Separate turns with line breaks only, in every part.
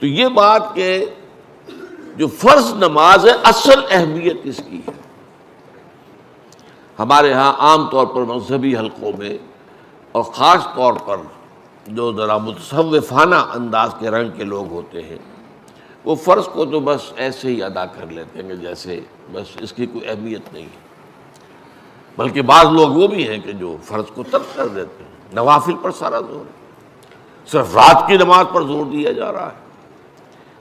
تو یہ بات کہ جو فرض نماز ہے اصل اہمیت اس کی ہے. ہمارے ہاں عام طور پر مذہبی حلقوں میں اور خاص طور پر جو ذرا متصوفانہ انداز کے رنگ کے لوگ ہوتے ہیں وہ فرض کو تو بس ایسے ہی ادا کر لیتے ہیں کہ جیسے بس اس کی کوئی اہمیت نہیں ہے. بلکہ بعض لوگ وہ بھی ہیں کہ جو فرض کو ترک کر دیتے ہیں. نوافل پر سارا زور ہے، صرف رات کی نماز پر زور دیا جا رہا ہے.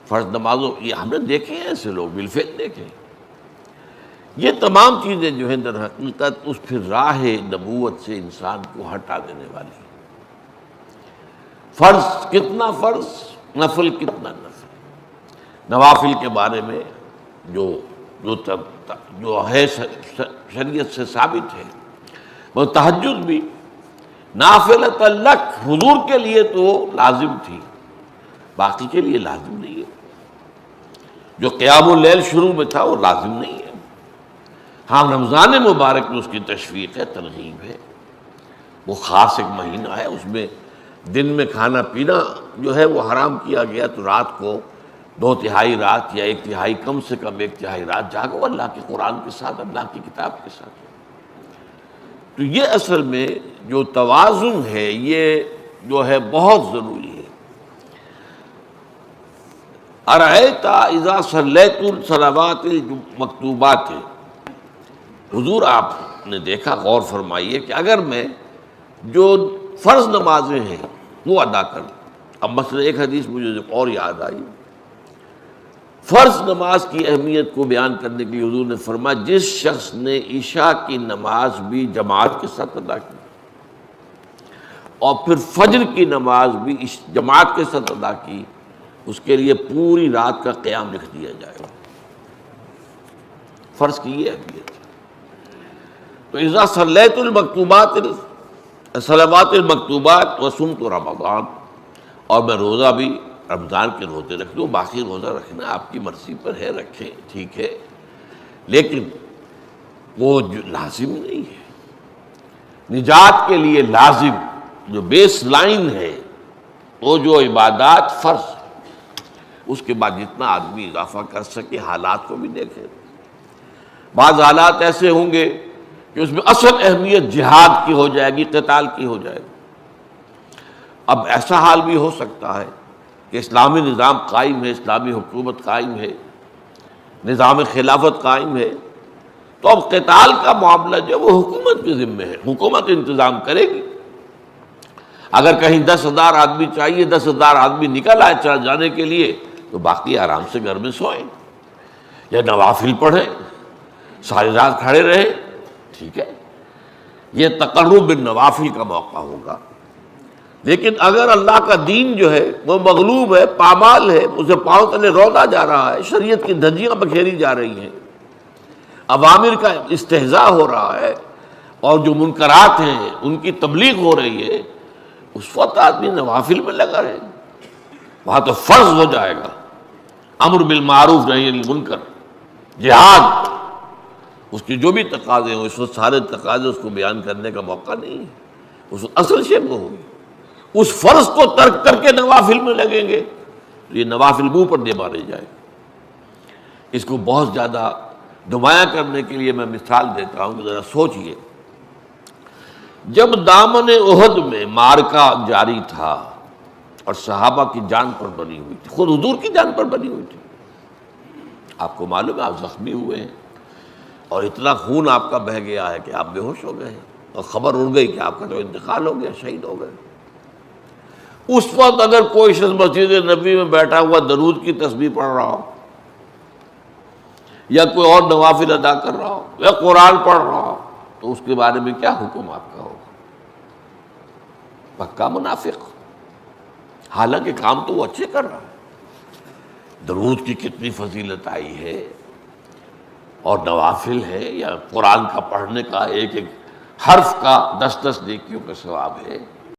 فرض نمازوں یہ ہم نے دیکھے ہیں، ایسے لوگ بالفعل دیکھے ہیں. یہ تمام چیزیں جو ہیں در حقیقت اس پھر راہ نبوت سے انسان کو ہٹا دینے والی ہیں. فرض کتنا فرض، نفل کتنا نفل. نوافل کے بارے میں جو ہے شریعت سے ثابت ہے، وہ تہجد بھی نافلۃ لک، حضور کے لیے تو لازم تھی، باقی کے لیے لازم نہیں ہے. جو قیام اللیل شروع میں تھا وہ لازم نہیں ہے. ہاں رمضان مبارک میں اس کی تشویق ہے، ترغیب ہے. وہ خاص ایک مہینہ ہے، اس میں دن میں کھانا پینا جو ہے وہ حرام کیا گیا، تو رات کو 2/3 رات یا 1/3 کم سے کم 1/3 رات جاگو اللہ کے قرآن کے ساتھ، اللہ کی کتاب کے ساتھ. تو یہ اصل میں جو توازن ہے یہ جو ہے بہت ضروری ہے. ارأیت اذا صلیت الصلوات المکتوبات، حضور آپ نے دیکھا، غور فرمائیے کہ اگر میں جو فرض نمازیں ہیں وہ ادا کروں. اب مثلا ایک حدیث مجھے اور یاد آئی، فرض نماز کی اہمیت کو بیان کرنے کے لیے حضور نے فرمایا جس شخص نے عشاء کی نماز بھی جماعت کے ساتھ ادا کی اور پھر فجر کی نماز بھی جماعت کے ساتھ ادا کی، اس کے لیے پوری رات کا قیام لکھ دیا جائے گا. فرض کی یہ اہمیت. تو اذا صلیت المکتوبات، صلوات المکتوبات وصمت رمضان، اور میں روزہ بھی رمضان کے روزے رکھ لوں، باقی روزہ رکھنا آپ کی مرضی پر ہے، رکھیں ٹھیک ہے، لیکن وہ لازم نہیں ہے. نجات کے لیے لازم جو بیس لائن ہے وہ جو عبادات فرض، اس کے بعد جتنا آدمی اضافہ کر سکے. حالات کو بھی دیکھیں، بعض حالات ایسے ہوں گے کہ اس میں اصل اہمیت جہاد کی ہو جائے گی، قتال کی ہو جائے گی. اب ایسا حال بھی ہو سکتا ہے کہ اسلامی نظام قائم ہے، اسلامی حکومت قائم ہے، نظام خلافت قائم ہے، تو اب قتال کا معاملہ جو وہ حکومت کے ذمہ ہے، حکومت انتظام کرے گی. اگر کہیں 10,000 آدمی چاہیے، 10,000 آدمی نکل آئے چل جانے کے لیے، تو باقی آرام سے گھر میں سوئیں یا نوافل پڑھیں، ساری رات کھڑے رہیں، ٹھیک ہے. یہ تقرب بالنوافل کا موقع ہوگا. لیکن اگر اللہ کا دین جو ہے وہ مغلوب ہے، پامال ہے، اسے پاؤں تلے رودا جا رہا ہے، شریعت کی دھجیاں بکھیری جا رہی ہیں، اوامر کا استہزاء ہو رہا ہے، اور جو منکرات ہیں ان کی تبلیغ ہو رہی ہے، اس وقت آدمی نوافل میں لگا رہے، وہاں تو فرض ہو جائے گا امر بالمعروف نہی عن المنکر، جہاد، اس کی جو بھی تقاضے ہوں، اس وقت سارے تقاضے اس کو بیان کرنے کا موقع نہیں ہے. اس اصل شے وہ ہوگی. اس فرض کو ترک کر کے نوافل میں لگیں گے، یہ نوافل منہ پر دے مارے جائے. اس کو بہت زیادہ نمایاں کرنے کے لیے میں مثال دیتا ہوں کہ ذرا سوچئے. جب دامن احد میں معرکہ جاری تھا اور صحابہ کی جان پر بنی ہوئی تھی، خود حضور کی جان پر بنی ہوئی تھی، آپ کو معلوم ہے آپ زخمی ہوئے ہیں اور اتنا خون آپ کا بہہ گیا ہے کہ آپ بے ہوش ہو گئے ہیں، اور خبر اڑ گئی کہ آپ کا تو انتقال ہو گیا، شہید ہو گئے. اس وقت اگر کوئی شخص مسجد نبی میں بیٹھا ہوا درود کی تسبیح پڑھ رہا ہو، یا کوئی اور نوافل ادا کر رہا ہو، یا قرآن پڑھ رہا ہو، تو اس کے بارے میں کیا حکم آپ کا ہوگا؟ پکا منافق. حالانکہ کام تو وہ اچھے کر رہا ہے، درود کی کتنی فضیلت آئی ہے، اور نوافل ہے، یا قرآن کا پڑھنے کا ایک ایک حرف کا 10 نیکیوں کا ثواب ہے.